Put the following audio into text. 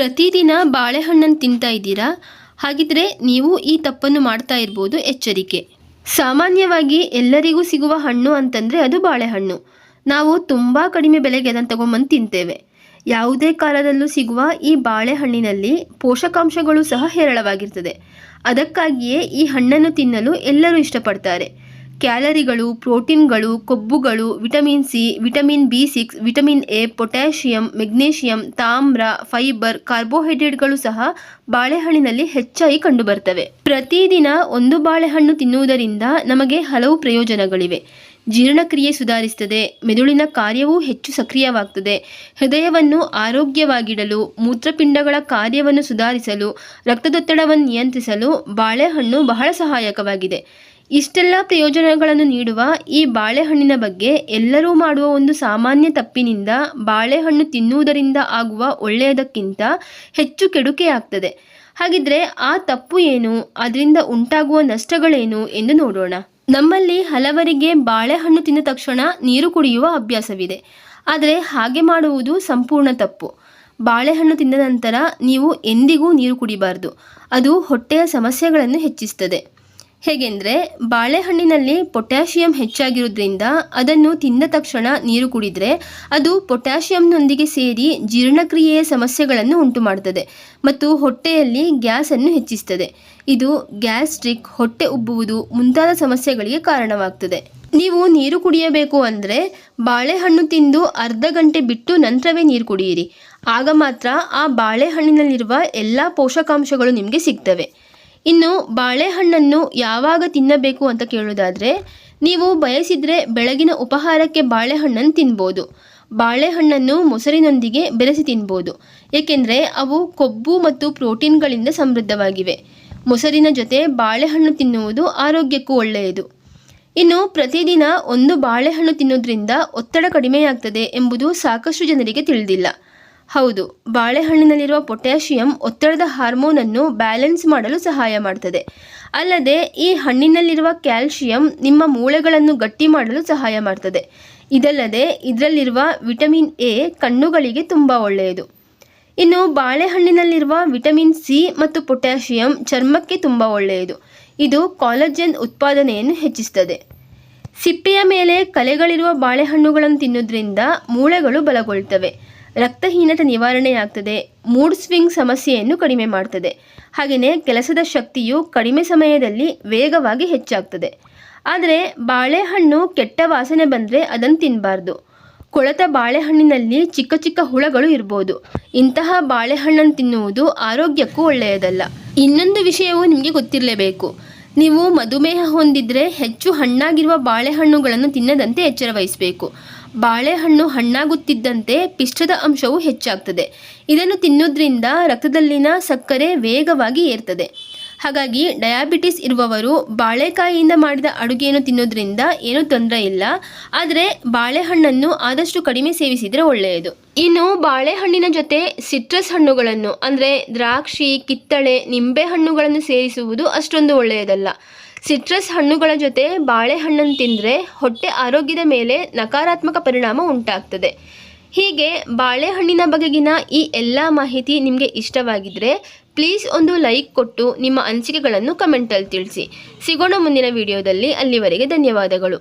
ಪ್ರತಿದಿನ ಬಾಳೆಹಣ್ಣನ್ನು ತಿಂತಾ ಇದ್ದೀರಾ? ಹಾಗಿದ್ರೆ ನೀವು ಈ ತಪ್ಪನ್ನು ಮಾಡ್ತಾ ಇರ್ಬೋದು. ಎಚ್ಚರಿಕೆ. ಸಾಮಾನ್ಯವಾಗಿ ಎಲ್ಲರಿಗೂ ಸಿಗುವ ಹಣ್ಣು ಅಂತಂದರೆ ಅದು ಬಾಳೆಹಣ್ಣು. ನಾವು ತುಂಬ ಕಡಿಮೆ ಬೆಲೆಗೆ ಅದನ್ನು ತಗೊಂಬಂದು ತಿಂತೇವೆ. ಯಾವುದೇ ಕಾಲದಲ್ಲೂ ಸಿಗುವ ಈ ಬಾಳೆಹಣ್ಣಿನಲ್ಲಿ ಪೋಷಕಾಂಶಗಳು ಸಹ ಹೇರಳವಾಗಿರ್ತದೆ. ಅದಕ್ಕಾಗಿಯೇ ಈ ಹಣ್ಣನ್ನು ತಿನ್ನಲು ಎಲ್ಲರೂ ಇಷ್ಟಪಡ್ತಾರೆ. ಕ್ಯಾಲರಿಗಳು, ಪ್ರೋಟೀನ್ಗಳು, ಕೊಬ್ಬುಗಳು, vitamin C, vitamin B6, vitamin A, potassium, magnesium, ತಾಮ್ರ, ಫೈಬರ್, ಕಾರ್ಬೋಹೈಡ್ರೇಟ್ಗಳು ಸಹ ಬಾಳೆಹಣ್ಣಿನಲ್ಲಿ ಹೆಚ್ಚಾಗಿ ಕಂಡುಬರ್ತವೆ. ಪ್ರತಿದಿನ ಒಂದು ಬಾಳೆಹಣ್ಣು ತಿನ್ನುವುದರಿಂದ ನಮಗೆ ಹಲವು ಪ್ರಯೋಜನಗಳಿವೆ. ಜೀರ್ಣಕ್ರಿಯೆ ಸುಧಾರಿಸುತ್ತದೆ, ಮೆದುಳಿನ ಕಾರ್ಯವೂ ಹೆಚ್ಚು ಸಕ್ರಿಯವಾಗ್ತದೆ, ಹೃದಯವನ್ನು ಆರೋಗ್ಯವಾಗಿಡಲು, ಮೂತ್ರಪಿಂಡಗಳ ಕಾರ್ಯವನ್ನು ಸುಧಾರಿಸಲು, ರಕ್ತದೊತ್ತಡವನ್ನು ನಿಯಂತ್ರಿಸಲು ಬಾಳೆಹಣ್ಣು ಬಹಳ ಸಹಾಯಕವಾಗಿದೆ. ಇಷ್ಟೆಲ್ಲ ಪ್ರಯೋಜನಗಳನ್ನು ನೀಡುವ ಈ ಬಾಳೆಹಣ್ಣಿನ ಬಗ್ಗೆ ಎಲ್ಲರೂ ಮಾಡುವ ಒಂದು ಸಾಮಾನ್ಯ ತಪ್ಪಿನಿಂದ ಬಾಳೆಹಣ್ಣು ತಿನ್ನುವುದರಿಂದ ಆಗುವ ಒಳ್ಳೆಯದಕ್ಕಿಂತ ಹೆಚ್ಚು ಕೆಡುಕೆ ಆಗ್ತದೆ. ಹಾಗಿದ್ರೆ ಆ ತಪ್ಪು ಏನು, ಅದರಿಂದ ಉಂಟಾಗುವ ನಷ್ಟಗಳೇನು ಎಂದು ನೋಡೋಣ. ನಮ್ಮಲ್ಲಿ ಹಲವರಿಗೆ ಬಾಳೆಹಣ್ಣು ತಿಂದ ತಕ್ಷಣ ನೀರು ಕುಡಿಯುವ ಅಭ್ಯಾಸವಿದೆ. ಆದರೆ ಹಾಗೆ ಮಾಡುವುದು ಸಂಪೂರ್ಣ ತಪ್ಪು. ಬಾಳೆಹಣ್ಣು ತಿಂದ ನಂತರ ನೀವು ಎಂದಿಗೂ ನೀರು ಕುಡಿಬಾರ್ದು. ಅದು ಹೊಟ್ಟೆಯ ಸಮಸ್ಯೆಗಳನ್ನು ಹೆಚ್ಚಿಸ್ತದೆ. ಹೇಗೆಂದರೆ, ಬಾಳೆಹಣ್ಣಿನಲ್ಲಿ ಪೊಟ್ಯಾಷಿಯಂ ಹೆಚ್ಚಾಗಿರೋದ್ರಿಂದ ಅದನ್ನು ತಿಂದ ತಕ್ಷಣ ನೀರು ಕುಡಿದರೆ ಅದು ಪೊಟ್ಯಾಷಿಯಂನೊಂದಿಗೆ ಸೇರಿ ಜೀರ್ಣಕ್ರಿಯೆಯ ಸಮಸ್ಯೆಗಳನ್ನು ಉಂಟು ಮಾಡ್ತದೆ ಮತ್ತು ಹೊಟ್ಟೆಯಲ್ಲಿ ಗ್ಯಾಸನ್ನು ಹೆಚ್ಚಿಸ್ತದೆ. ಇದು ಗ್ಯಾಸ್ಟ್ರಿಕ್, ಹೊಟ್ಟೆ ಉಬ್ಬುವುದು ಮುಂತಾದ ಸಮಸ್ಯೆಗಳಿಗೆ ಕಾರಣವಾಗ್ತದೆ. ನೀವು ನೀರು ಕುಡಿಯಬೇಕು ಅಂದರೆ ಬಾಳೆಹಣ್ಣು ತಿಂದು ಅರ್ಧ ಗಂಟೆ ಬಿಟ್ಟು ನಂತರವೇ ನೀರು ಕುಡಿಯಿರಿ. ಆಗ ಮಾತ್ರ ಆ ಬಾಳೆಹಣ್ಣಿನಲ್ಲಿರುವ ಎಲ್ಲ ಪೋಷಕಾಂಶಗಳು ನಿಮಗೆ ಸಿಗ್ತವೆ. ಇನ್ನು ಬಾಳೆಹಣ್ಣನ್ನು ಯಾವಾಗ ತಿನ್ನಬೇಕು ಅಂತ ಕೇಳೋದಾದರೆ, ನೀವು ಬಯಸಿದರೆ ಬೆಳಗಿನ ಉಪಹಾರಕ್ಕೆ ಬಾಳೆಹಣ್ಣನ್ನು ತಿನ್ಬೋದು. ಬಾಳೆಹಣ್ಣನ್ನು ಮೊಸರಿನೊಂದಿಗೆ ಬೆರೆಸಿ ತಿನ್ಬೋದು, ಏಕೆಂದರೆ ಅವು ಕೊಬ್ಬು ಮತ್ತು ಪ್ರೋಟೀನ್ಗಳಿಂದ ಸಮೃದ್ಧವಾಗಿವೆ. ಮೊಸರಿನ ಜೊತೆ ಬಾಳೆಹಣ್ಣು ತಿನ್ನುವುದು ಆರೋಗ್ಯಕ್ಕೂ ಒಳ್ಳೆಯದು. ಇನ್ನು ಪ್ರತಿದಿನ ಒಂದು ಬಾಳೆಹಣ್ಣು ತಿನ್ನೋದ್ರಿಂದ ಒತ್ತಡ ಕಡಿಮೆಯಾಗ್ತದೆ ಎಂಬುದು ಸಾಕಷ್ಟು ಜನರಿಗೆ ತಿಳಿದಿಲ್ಲ. ಹೌದು, ಬಾಳೆಹಣ್ಣಿನಲ್ಲಿರುವ ಪೊಟ್ಯಾಷಿಯಂ ಒತ್ತಡದ ಹಾರ್ಮೋನನ್ನು ಬ್ಯಾಲೆನ್ಸ್ ಮಾಡಲು ಸಹಾಯ ಮಾಡ್ತದೆ. ಅಲ್ಲದೆ ಈ ಹಣ್ಣಿನಲ್ಲಿರುವ ಕ್ಯಾಲ್ಶಿಯಂ ನಿಮ್ಮ ಮೂಳೆಗಳನ್ನು ಗಟ್ಟಿ ಮಾಡಲು ಸಹಾಯ ಮಾಡ್ತದೆ. ಇದಲ್ಲದೆ ಇದರಲ್ಲಿರುವ ವಿಟಮಿನ್ ಎ ಕಣ್ಣುಗಳಿಗೆ ತುಂಬ ಒಳ್ಳೆಯದು. ಇನ್ನು ಬಾಳೆಹಣ್ಣಿನಲ್ಲಿರುವ ವಿಟಮಿನ್ ಸಿ ಮತ್ತು ಪೊಟ್ಯಾಷಿಯಂ ಚರ್ಮಕ್ಕೆ ತುಂಬ ಒಳ್ಳೆಯದು. ಇದು ಕಾಲಜನ್ ಉತ್ಪಾದನೆಯನ್ನು ಹೆಚ್ಚಿಸ್ತದೆ. ಸಿಪ್ಪೆಯ ಮೇಲೆ ಕಲೆಗಳಿರುವ ಬಾಳೆಹಣ್ಣುಗಳನ್ನು ತಿನ್ನೋದ್ರಿಂದ ಮೂಳೆಗಳು ಬಲಗೊಳ್ತವೆ, ರಕ್ತಹೀನತೆ ನಿವಾರಣೆಯಾಗ್ತದೆ, ಮೂಡ್ ಸ್ವಿಂಗ್ ಸಮಸ್ಯೆಯನ್ನು ಕಡಿಮೆ ಮಾಡ್ತದೆ. ಹಾಗೆಯೇ ಕೆಲಸದ ಶಕ್ತಿಯು ಕಡಿಮೆ ಸಮಯದಲ್ಲಿ ವೇಗವಾಗಿ ಹೆಚ್ಚಾಗ್ತದೆ. ಆದರೆ ಬಾಳೆಹಣ್ಣು ಕೆಟ್ಟ ವಾಸನೆ ಬಂದರೆ ಅದನ್ನು ತಿನ್ನಬಾರ್ದು. ಕೊಳೆತ ಬಾಳೆಹಣ್ಣಿನಲ್ಲಿ ಚಿಕ್ಕ ಚಿಕ್ಕ ಹುಳಗಳು ಇರ್ಬೋದು. ಇಂತಹ ಬಾಳೆಹಣ್ಣನ್ನು ತಿನ್ನುವುದು ಆರೋಗ್ಯಕ್ಕೂ ಒಳ್ಳೆಯದಲ್ಲ. ಇನ್ನೊಂದು ವಿಷಯವು ನಿಮಗೆ ಗೊತ್ತಿರಲೇಬೇಕು. ನೀವು ಮಧುಮೇಹ ಹೊಂದಿದ್ರೆ ಹೆಚ್ಚು ಹಣ್ಣಾಗಿರುವ ಬಾಳೆಹಣ್ಣುಗಳನ್ನು ತಿನ್ನದಂತೆ ಎಚ್ಚರ ವಹಿಸಬೇಕು. ಬಾಳೆಹಣ್ಣು ಹಣ್ಣಾಗುತ್ತಿದ್ದಂತೆ ಪಿಷ್ಟದ ಅಂಶವು ಹೆಚ್ಚಾಗ್ತದೆ. ಇದನ್ನು ತಿನ್ನೋದ್ರಿಂದ ರಕ್ತದಲ್ಲಿನ ಸಕ್ಕರೆ ವೇಗವಾಗಿ ಏರ್ತದೆ. ಹಾಗಾಗಿ ಡಯಾಬಿಟಿಸ್ ಇರುವವರು ಬಾಳೆಕಾಯಿಯಿಂದ ಮಾಡಿದ ಅಡುಗೆಯನ್ನು ತಿನ್ನೋದ್ರಿಂದ ಏನೂ ತೊಂದರೆ ಇಲ್ಲ. ಆದರೆ ಬಾಳೆಹಣ್ಣನ್ನು ಆದಷ್ಟು ಕಡಿಮೆ ಸೇವಿಸಿದರೆ ಒಳ್ಳೆಯದು. ಇನ್ನು ಬಾಳೆಹಣ್ಣಿನ ಜೊತೆ ಸಿಟ್ರಸ್ ಹಣ್ಣುಗಳನ್ನು ಅಂದರೆ ದ್ರಾಕ್ಷಿ, ಕಿತ್ತಳೆ, ನಿಂಬೆ ಹಣ್ಣುಗಳನ್ನು ಸೇರಿಸುವುದು ಅಷ್ಟೊಂದು ಒಳ್ಳೆಯದಲ್ಲ. ಸಿಟ್ರಸ್ ಹಣ್ಣುಗಳ ಜೊತೆ ಬಾಳೆಹಣ್ಣನ್ನು ತಿಂದರೆ ಹೊಟ್ಟೆ ಆರೋಗ್ಯದ ಮೇಲೆ ನಕಾರಾತ್ಮಕ ಪರಿಣಾಮ ಉಂಟಾಗ್ತದೆ. ಹೀಗೆ ಬಾಳೆಹಣ್ಣಿನ ಬಗೆಗಿನ ಈ ಎಲ್ಲ ಮಾಹಿತಿ ನಿಮಗೆ ಇಷ್ಟವಾಗಿದ್ದರೆ ಪ್ಲೀಸ್ ಒಂದು ಲೈಕ್ ಕೊಟ್ಟು ನಿಮ್ಮ ಅನಿಸಿಕೆಗಳನ್ನು ಕಮೆಂಟಲ್ಲಿ ತಿಳಿಸಿ. ಸಿಗೋಣ ಮುಂದಿನ ವಿಡಿಯೋದಲ್ಲಿ. ಅಲ್ಲಿವರೆಗೆ ಧನ್ಯವಾದಗಳು.